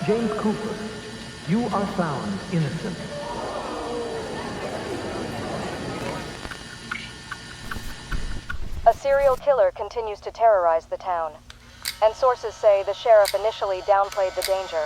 James Cooper, you are found innocent. A serial killer continues to terrorize the town, and sources say the sheriff initially downplayed the danger.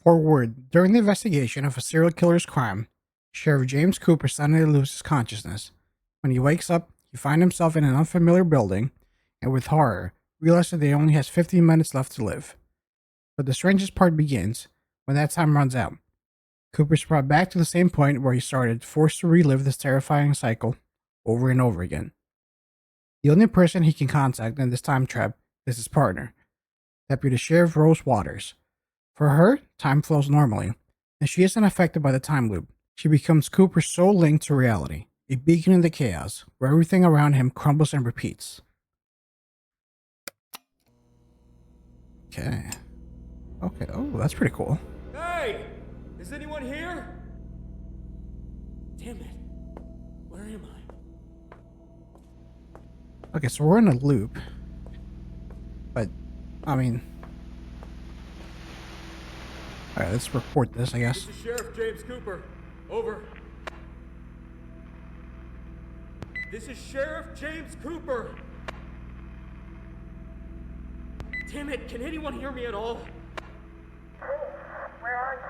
Forward, during the investigation of a serial killer's crime, Sheriff James Cooper suddenly loses consciousness. When he wakes up, he finds himself in an unfamiliar building, and with horror, realizes that he only has 15 minutes left to live. But the strangest part begins when that time runs out. Cooper's brought back to the same point where he started, forced to relive this terrifying cycle over and over again. The only person he can contact in this time trap is his partner, Deputy Sheriff Rose Waters. For her, time flows normally, and she isn't affected by the time loop. She becomes Cooper's sole link to reality, a beacon in the chaos, where everything around him crumbles and repeats. Okay. Okay, oh, that's pretty cool. Hey! Is anyone here? Damn it. Where am I? Okay, so we're in a loop. But, I mean... Alright, let's report this, I guess. This is Sheriff James Cooper. Over. This is Sheriff James Cooper. Damn it, can anyone hear me at all? Where are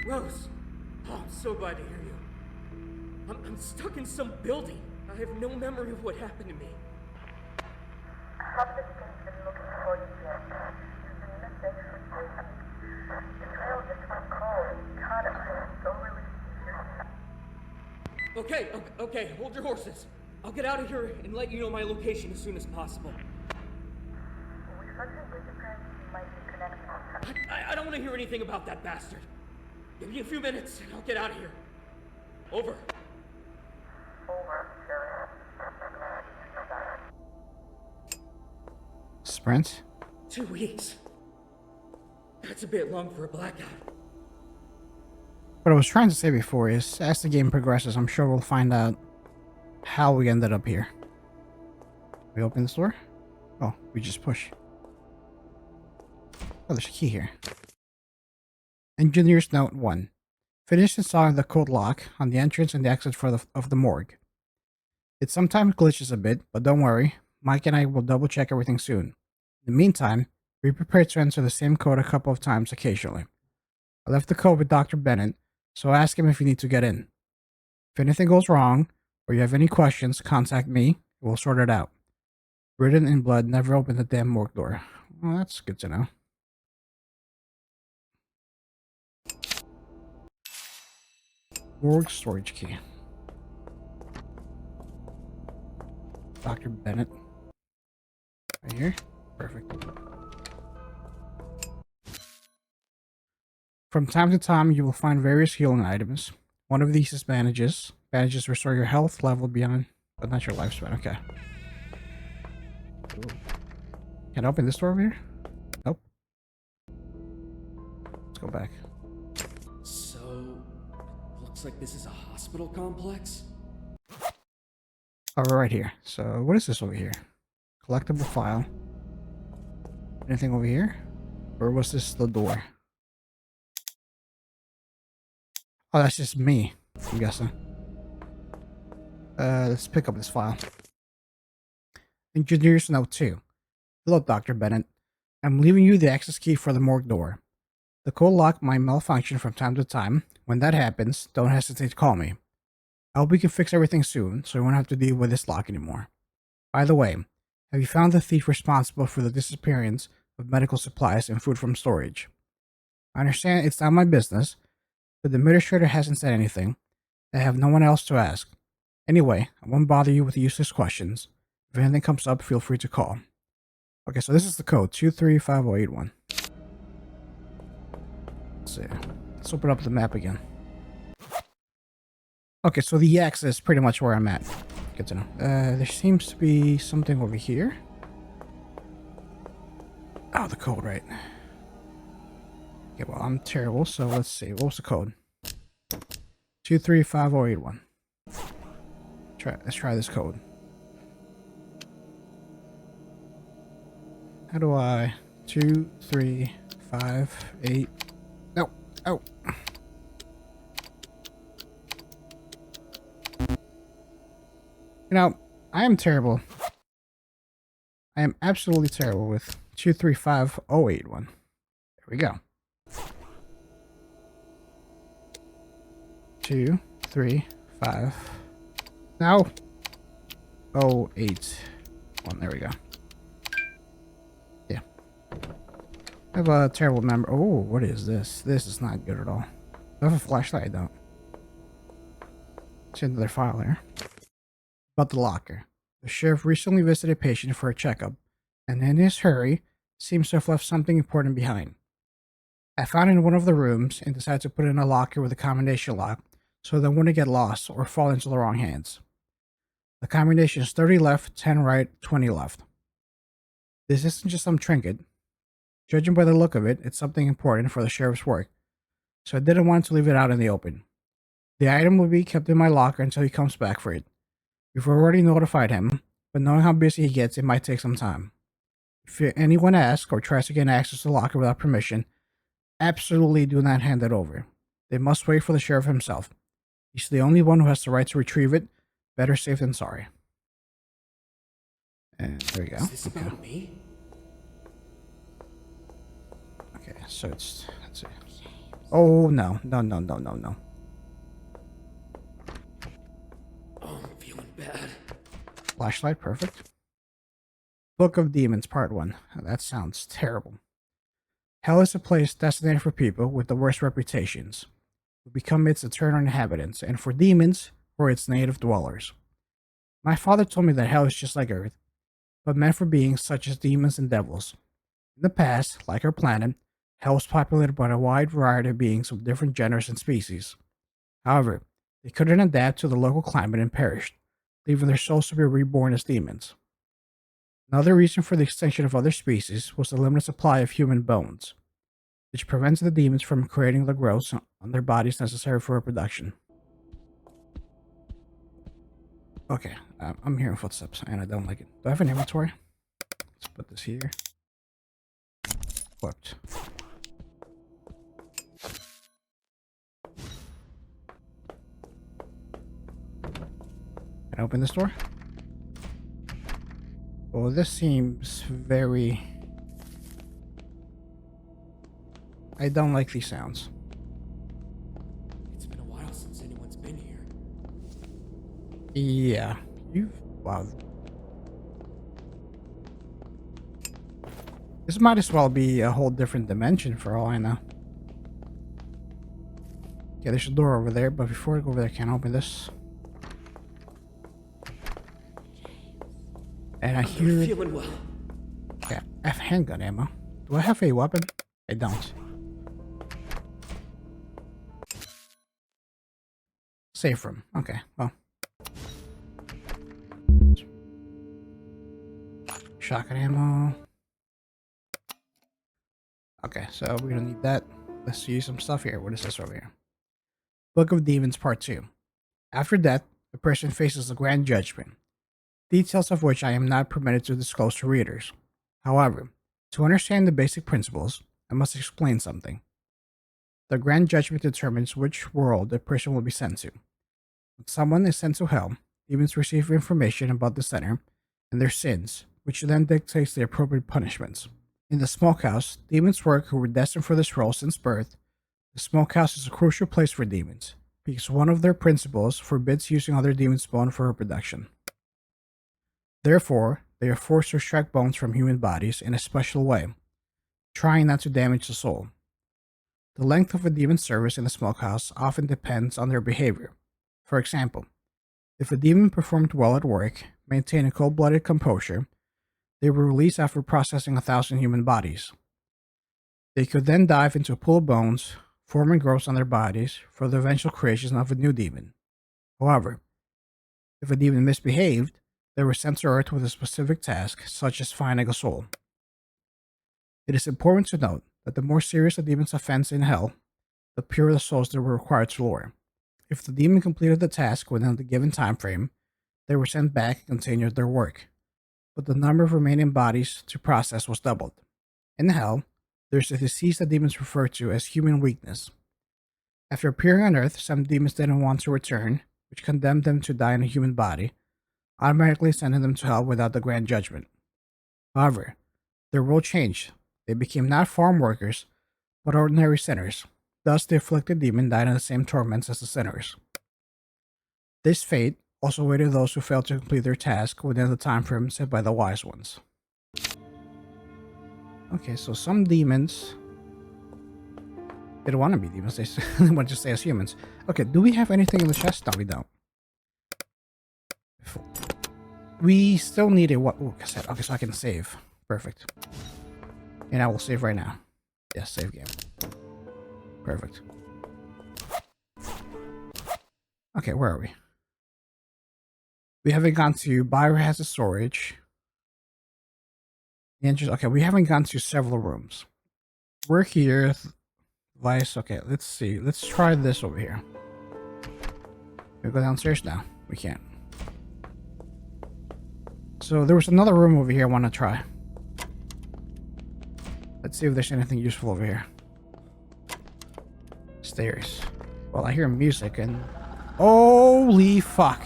you? Rose. Oh, I'm so glad to hear you. I'm stuck in some building. I have no memory of what happened to me. Something's been looking for you yet. You've been missing for 3 weeks. The trail just went cold. God, I'm so relieved to hear that. Okay, hold your horses. I'll get out of here and let you know my location as soon as possible. We such a disappearance might be connected. I don't want to hear anything about that bastard. Give me a few minutes and I'll get out of here. Over. Over, Sheriff. Sprint? 2 weeks. That's a bit long for a blackout. What I was trying to say before is, as the game progresses, I'm sure we'll find out how we ended up here. We open this door? Oh, we just push. Oh, there's a key here. Engineer's Note 1. Finish installing the code lock on the entrance and the exit of the morgue. It sometimes glitches a bit, but don't worry, Mike and I will double check everything soon. In the meantime, be prepared to enter the same code a couple of times occasionally. I left the code with Dr. Bennett, so ask him if you need to get in. If anything goes wrong, or you have any questions, contact me, and we'll sort it out. Written in blood, never open the damn morgue door. Well, that's good to know. Morgue storage key. Dr. Bennett. Right here. Perfect. From time to time, you will find various healing items. One of these is bandages. Bandages restore your health level beyond, but not your lifespan. Okay. Ooh. Can I open this door over here? Nope. Let's go back. So, looks like this is a hospital complex? Oh, we're right here. So, what is this over here? Collectible file. Anything over here? Or was this the door? Oh, that's just me, I'm guessing. Let's pick up this file. Engineer's Note 2. Hello, Dr. Bennett. I'm leaving you the access key for the morgue door. The code lock might malfunction from time to time. When that happens, don't hesitate to call me. I hope we can fix everything soon, so you won't have to deal with this lock anymore. By the way, have you found the thief responsible for the disappearance of medical supplies and food from storage? I understand it's not my business, but the administrator hasn't said anything. I have no one else to ask. Anyway, I won't bother you with useless questions. If anything comes up, feel free to call. Okay, so this is the code 235081. Let's see. Let's open up the map again. Okay, so the X is pretty much where I'm at. Good to know. There seems to be something over here. Oh, the code, right. Okay, well, I'm terrible, so let's see. What was the code? 235081. Let's try this code. How do I... 2358... No! Oh! You know, I am terrible. I am absolutely terrible with 235081. There we go. 2, 3, 5. No! 081. There we go. Yeah. I have a terrible memory. Oh, what is this? This is not good at all. Do I have a flashlight? I don't. It's another file here. About the locker. The sheriff recently visited a patient for a checkup, and in his hurry, seems to have left something important behind. I found it in one of the rooms and decided to put it in a locker with a combination lock so that it wouldn't get lost or fall into the wrong hands. The combination is 30 left, 10 right, 20 left. This isn't just some trinket. Judging by the look of it, it's something important for the sheriff's work, so I didn't want to leave it out in the open. The item will be kept in my locker until he comes back for it. We've already notified him, but knowing how busy he gets, it might take some time. If anyone asks or tries to gain access to the locker without permission, absolutely do not hand it over. They must wait for the sheriff himself. He's the only one who has the right to retrieve it. Better safe than sorry. And there you go. Is this about me? Okay, so it's... let's see. Oh, no. No. Oh, I'm feeling bad. Flashlight, perfect. Book of Demons, Part 1. That sounds terrible. Hell is a place designated for people with the worst reputations, who become its eternal inhabitants, and for demons, for its native dwellers. My father told me that hell is just like Earth, but meant for beings such as demons and devils. In the past, like our planet, hell was populated by a wide variety of beings of different genders and species. However, they couldn't adapt to the local climate and perished, leaving their souls to be reborn as demons. Another reason for the extinction of other species was the limited supply of human bones, which prevents the demons from creating the growths on their bodies necessary for reproduction. Okay, I'm hearing footsteps, and I don't like it. Do I have an inventory? Let's put this here. Equipped. Can I open this door? Oh, this seems very... I don't like these sounds. It's been a while since anyone's been here. Yeah, wow. This might as well be a whole different dimension for all I know. Yeah, there's a door over there, but before I go over there, can't open this. And I hear... I'm feeling well. Yeah, I have handgun ammo. Do I have a weapon? I don't. Safe room. Okay, well. Shotgun ammo. Okay, so we're gonna need that. Let's use some stuff here. What is this over here? Book of Demons Part 2. After death, the person faces a grand judgment, details of which I am not permitted to disclose to readers. However, to understand the basic principles, I must explain something. The grand judgment determines which world the person will be sent to. When someone is sent to hell, demons receive information about the sinner and their sins, which then dictates the appropriate punishments. In the smokehouse, demons work who were destined for this role since birth. The smokehouse is a crucial place for demons, because one of their principles forbids using other demons' bone for reproduction. Therefore, they are forced to extract bones from human bodies in a special way, trying not to damage the soul. The length of a demon's service in the smokehouse often depends on their behavior. For example, if a demon performed well at work, maintained a cold-blooded composure, they were released after processing 1,000 human bodies. They could then dive into a pool of bones, forming growths on their bodies for the eventual creation of a new demon. However, if a demon misbehaved, they were sent to Earth with a specific task, such as finding a soul. It is important to note that the more serious a demon's offense in hell, the purer the souls they were required to lure. If the demon completed the task within the given time frame, they were sent back and continued their work, but the number of remaining bodies to process was doubled. In hell, there's a disease that demons refer to as human weakness. After appearing on Earth, some demons didn't want to return, which condemned them to die in a human body, automatically sending them to hell without the grand judgment. However, their role changed. They became not farm workers, but ordinary sinners. Thus, the afflicted demon died in the same torments as the sinners. This fate also awaited those who failed to complete their task within the time frame set by the wise ones. Okay, so some demons, they don't want to be demons, they want to stay as humans. Okay, do we have anything in the chest? No, we don't. We still need a what? Ooh, cassette. Okay, so I can save. Perfect. And I will save right now. Yes, save game. Perfect. Okay, where are we? We haven't gone to biohazard storage. Okay, we haven't gone to several rooms. We're here. Vice. Okay, let's see. Let's try this over here. Can we go downstairs now? We can't. So there was another room over here I want to try. Let's see if there's anything useful over here. Stairs. Well, I hear music and... Holy fuck.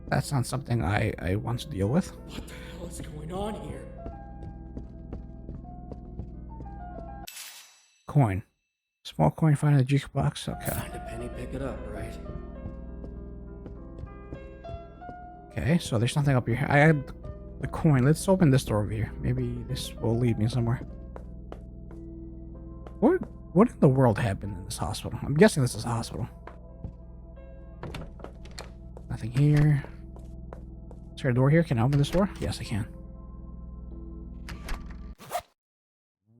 That's not something I want to deal with. What the hell is going on here? Coin. Small coin found in the jukebox. Okay. Find a penny, pick it up, right? Okay, so there's nothing up here. I had the coin. Let's open this door over here. Maybe this will lead me somewhere. What in the world happened in this hospital? I'm guessing this is a hospital. Nothing here. Is there a door here? Can I open this door? Yes, I can.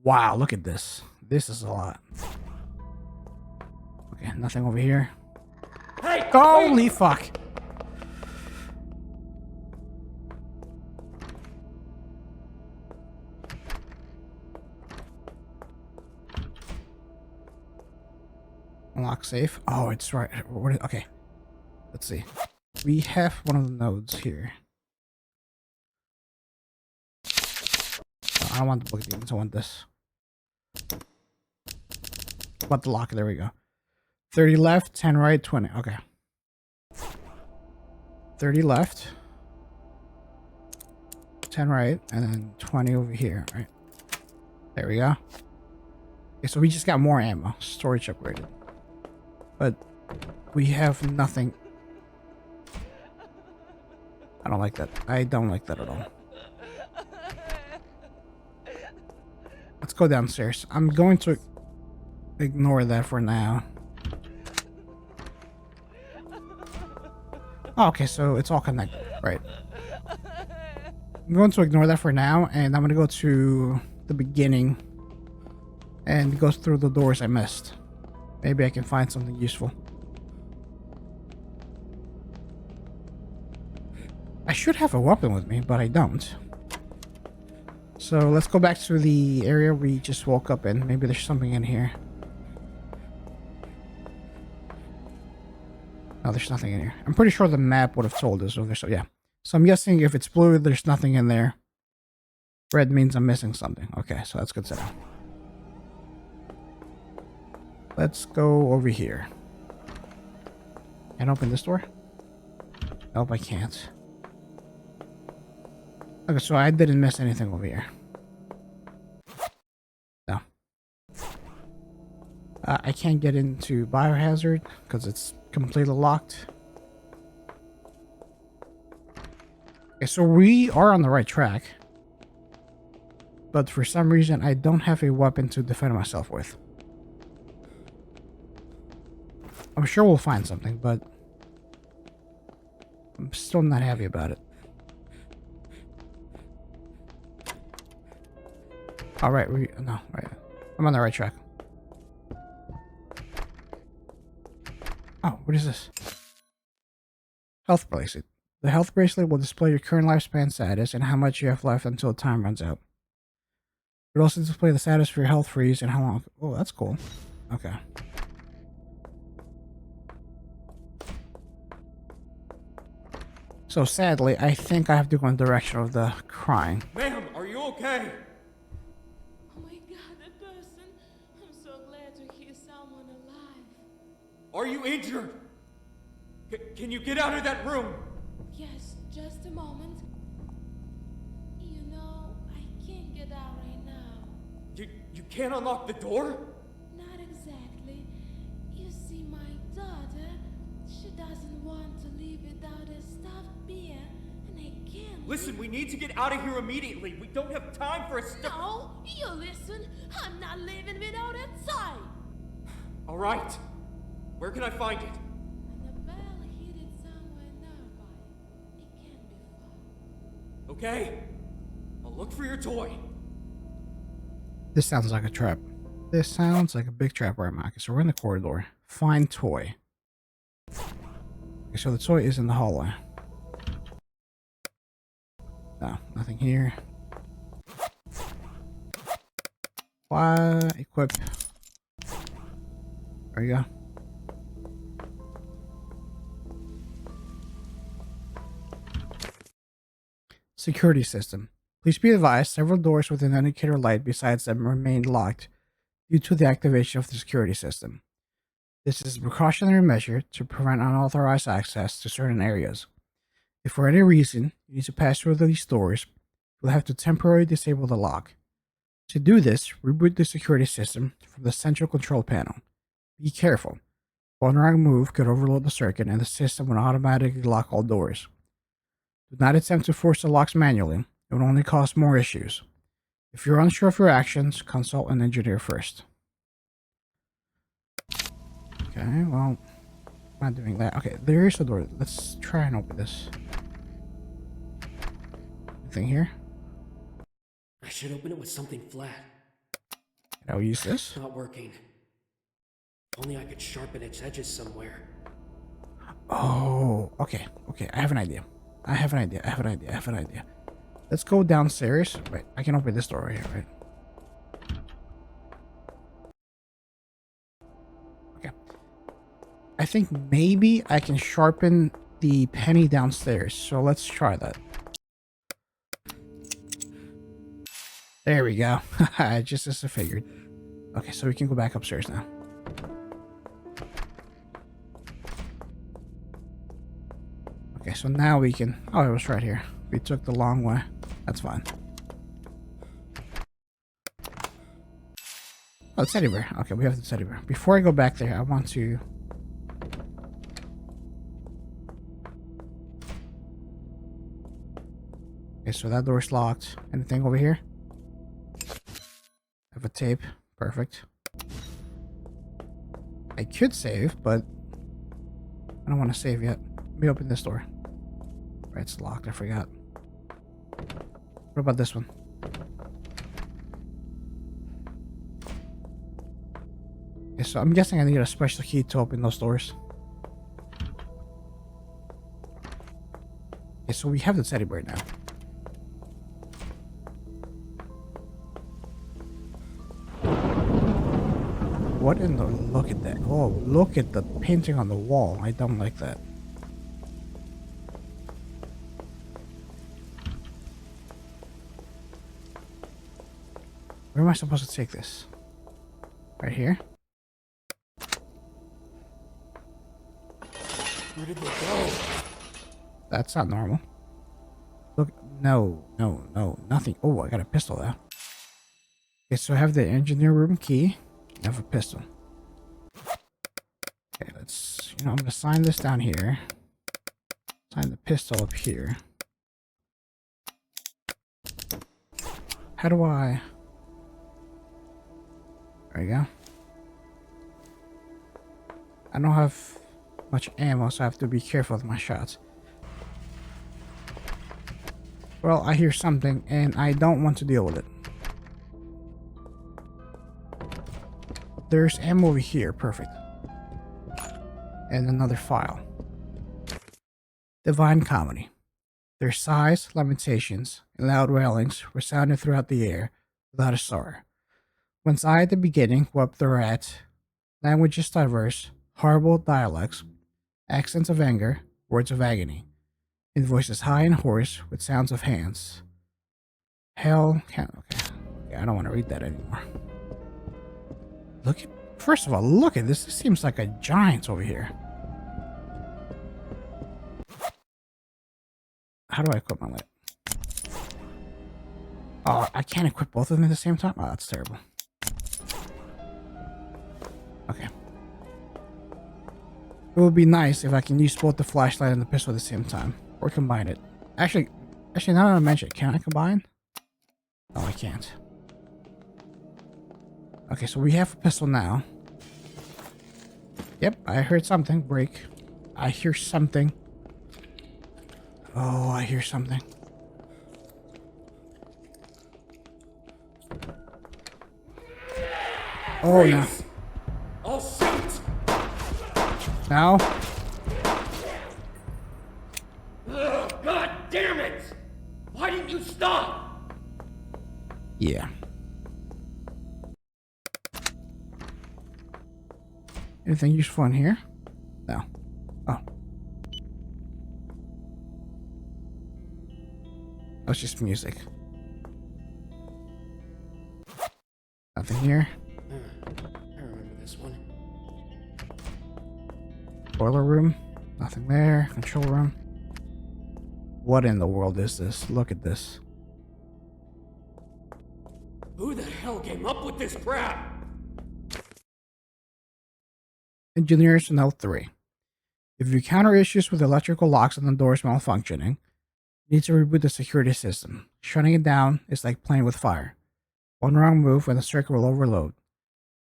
Wow, look at this. This is a lot. Okay, nothing over here. Hey! Holy fuck! Unlock safe. Oh, it's right. Okay. Let's see. We have one of the nodes here. Oh, I don't want the book demons. I want this. What the lock? There we go. 30 left, 10 right, 20. Okay. 30 left. 10 right, and then 20 over here, right? There we go. Okay, so we just got more ammo. Storage upgraded. But we have nothing. I don't like that. I don't like that at all. Let's go downstairs. I'm going to ignore that for now. Oh, okay, so it's all connected. Right. I'm going to ignore that for now, and I'm going to go to the beginning and go through the doors I missed. Maybe I can find something useful. I should have a weapon with me, but I don't. So let's go back to the area we just woke up in. Maybe there's something in here. No, there's nothing in here. I'm pretty sure the map would have told us. So yeah. So I'm guessing if it's blue, there's nothing in there. Red means I'm missing something. Okay, so that's good to know. Let's go over here. Can I open this door? Nope, I can't. Okay, so I didn't miss anything over here. No. I can't get into biohazard because it's completely locked. Okay, so we are on the right track. but for some reason I don't have a weapon to defend myself with. I'm sure we'll find something, but I'm still not happy about it. All right, no, right. I'm on the right track. Oh, what is this? Health bracelet. The health bracelet will display your current lifespan status and how much you have left until time runs out. It will also display the status for your health freeze and how long. Oh, that's cool. Okay. So sadly, I think I have to go in the direction of the crying. Ma'am, are you okay? Oh my god, a person. I'm so glad to hear someone alive. Are you injured? Can you get out of that room? Yes, just a moment. You know, I can't get out right now. You can't unlock the door? Not exactly. You see, my daughter, she doesn't want to leave without a stuffed bear, and I can't. Listen, we need to get out of here immediately. We don't have time for a No, you listen. I'm not leaving without a tie. All right. Where can I find it? And the bell hit it somewhere nearby. It can't be far. Okay. I'll look for your toy. This sounds like a trap. This sounds like a big trap where I'm at. So we're in the corridor. Find toy. Okay, so the toy is in the hallway. No, nothing here. Why equip? There you go. Security system. Please be advised, several doors with an indicator light besides them remain locked due to the activation of the security system. This is a precautionary measure to prevent unauthorized access to certain areas. If for any reason you need to pass through these doors, you'll have to temporarily disable the lock. To do this, reboot the security system from the central control panel. Be careful. One wrong move could overload the circuit and the system will automatically lock all doors. Do not attempt to force the locks manually. It will only cause more issues. If you're unsure of your actions, consult an engineer first. Okay, well, I'm not doing that. Okay, there is a door. Let's try and open this. Anything here? I should open it with something flat. I'll use this. Not working. If only I could sharpen its edges somewhere. Oh, okay. Okay, I have an idea. I have an idea. Let's go downstairs. Wait, I can open this door right here, right? Okay. I think maybe I can sharpen the penny downstairs. So let's try that. There we go. Just as I figured. Okay, so we can go back upstairs now. Okay, so now we can... Oh, it was right here. We took the long way. That's fine. Oh, it's teddy bear. Okay, we have the teddy bear. Before I go back there, I want to... Okay, so that door's locked. Anything over here? Have a tape. Perfect. I could save, but I don't want to save yet. Let me open this door. Right, it's locked. I forgot. What about this one? Okay, so I'm guessing I need a special key to open those doors. Okay, so we have the teddy bear now. What in the... Look at that. Oh, look at the painting on the wall. I don't like that. Where am I supposed to take this? Right here? Where did they go? That's not normal. Look, no, nothing. Oh, I got a pistol there. Okay, so I have the engineer room key. I have a pistol. Okay, let's, I'm gonna sign this down here. Sign the pistol up here. How do I... There we go. I don't have much ammo, so I have to be careful with my shots. Well, I hear something, and I don't want to deal with it. There's ammo over here. Perfect. And another file. Divine Comedy. Their sighs, lamentations, and loud wailings resounded throughout the air without a sorrow. Whence I at the beginning wept thereat, languages diverse, horrible dialects, accents of anger, words of agony, in voices high and hoarse with sounds of hands. Hell can't. Okay, I don't want to read that anymore. Look at. First of all, look at this. This seems like a giant over here. How do I equip my light? Oh, I can't equip both of them at the same time? Oh, that's terrible. Okay. It would be nice if I can use both the flashlight and the pistol at the same time. Or combine it. Actually, now that I mention it, can I combine? No, I can't. Okay, so we have a pistol now. Yep, I heard something break. I hear something. Oh, I hear something. Oh, no. I'll shoot! Now? Ugh, God damn it! Why didn't you stop? Yeah. Anything useful in here? No. Oh. That's just music. Nothing here. I remember this one. Boiler room. Nothing there. Control room. What in the world is this? Look at this. Who the hell came up with this crap? Engineers Note 3. If you encounter issues with electrical locks and the doors malfunctioning, you need to reboot the security system. Shutting it down is like playing with fire. One wrong move and the circuit will overload.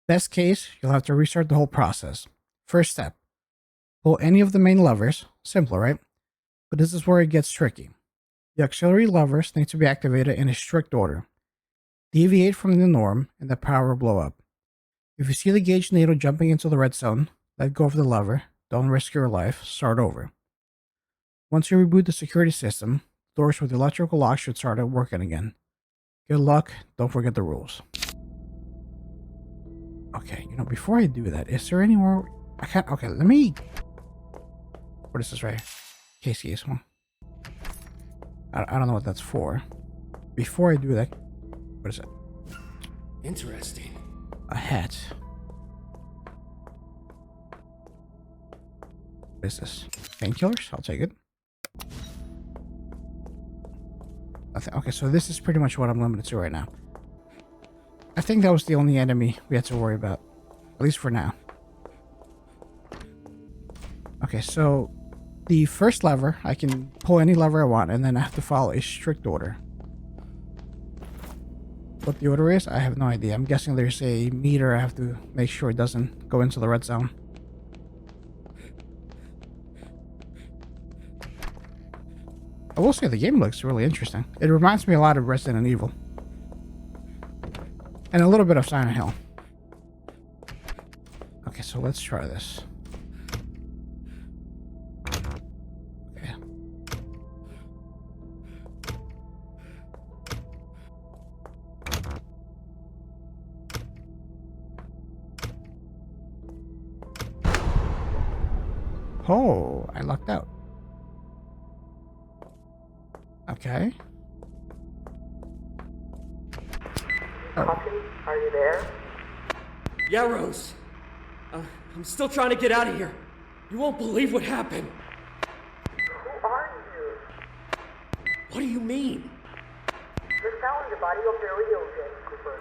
Best case, you'll have to restart the whole process. First step. Pull any of the main levers. Simple, right? But this is where it gets tricky. The auxiliary levers need to be activated in a strict order. Deviate from the norm and the power will blow up. If you see the gauge needle jumping into the red zone, let go of the lever. Don't risk your life. Start over. Once you reboot the security system, doors with electrical lock should start working again. Good luck. Don't forget the rules. Okay, before I do that, is there anywhere I can't? Okay, let me. What is this right here? Case one. I don't know what that's for. Before I do that, what is it? Interesting. A hat. What is this? Painkillers? I'll take it. Nothing. Okay, so this is pretty much what I'm limited to right now. I think that was the only enemy we had to worry about. At least for now. Okay, so the first lever, I can pull any lever I want, and then I have to follow a strict order. What the order is, I have no idea. I'm guessing there's a meter I have to make sure it doesn't go into the red zone. I will say the game looks really interesting. It reminds me a lot of Resident Evil. And a little bit of Silent Hill. Okay, so let's try this. Okay. Oh, I lucked out. Okay. Hawkins, are you there? Yeah, Rose. I'm still trying to get out of here. You won't believe what happened. Who are you? What do you mean? We found the body of the real James Cooper.